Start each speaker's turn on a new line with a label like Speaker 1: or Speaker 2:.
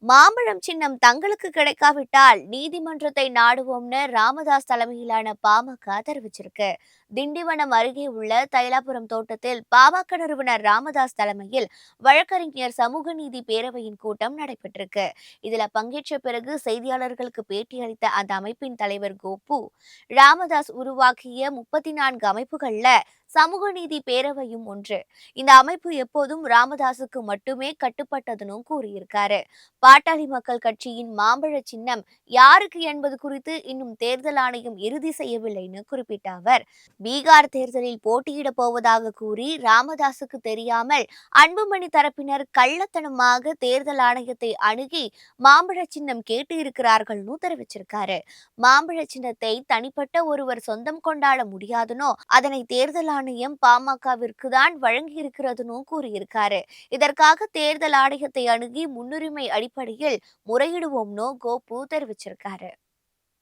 Speaker 1: மாம்பழம் சின்னம் தங்களுக்கு கிடைக்காவிட்டால் நீதிமன்றத்தை நாடுவோம்னு ராமதாஸ் தலைமையிலான பாமக தெரிவிச்சிருக்கு. திண்டிவனம் அருகே உள்ள தைலாபுரம் தோட்டத்தில் பாமக நிறுவனர் ராமதாஸ் தலைமையில் வழக்கறிஞர் சமூக நீதி பேரவையின் கூட்டம் நடைபெற்றிருக்கு. இதுல பங்கேற்ற பிறகு செய்தியாளர்களுக்கு பேட்டியளித்த அந்த அமைப்பின் தலைவர் கோபு, ராமதாஸ் உருவாக்கிய 34 அமைப்புகள்ல சமூக நீதி பேரவையும் ஒன்று. இந்த அமைப்பு எப்போதும் ராமதாசுக்கு மட்டுமே கட்டுப்பட்டதுன்னு கூறியிருக்காரு. பாட்டாளி மக்கள் கட்சியின் மாம்பழ சின்னம் யாருக்கு என்பது குறித்து இன்னும் தேர்தல் ஆணையம் இறுதி செய்யவில்லைன்னு குறிப்பிட்ட அவர், பீகார் தேர்தலில் போட்டியிடப் போவதாக கூறி ராமதாசுக்கு தெரியாமல் அன்புமணி தரப்பினர் கள்ளத்தனமாக தேர்தல் ஆணையத்தை அணுகி மாம்பழ சின்னம் கேட்டு இருக்கிறார்கள்னு தெரிவிச்சிருக்காரு. மாம்பழ சின்னத்தை தனிப்பட்ட ஒருவர் சொந்தம் கொண்டாட முடியாதுனோ, அதனை தேர்தல் ஆணையம் பாமகவிற்கு தான் வழங்கி இருக்கிறதுன்னு கூறியிருக்காரு. இதற்காக தேர்தல் ஆணையத்தை அணுகி முன்னுரிமை அடிப்படையில் முறையிடுவோம்னு கோபு தெரிவிச்சிருக்காரு.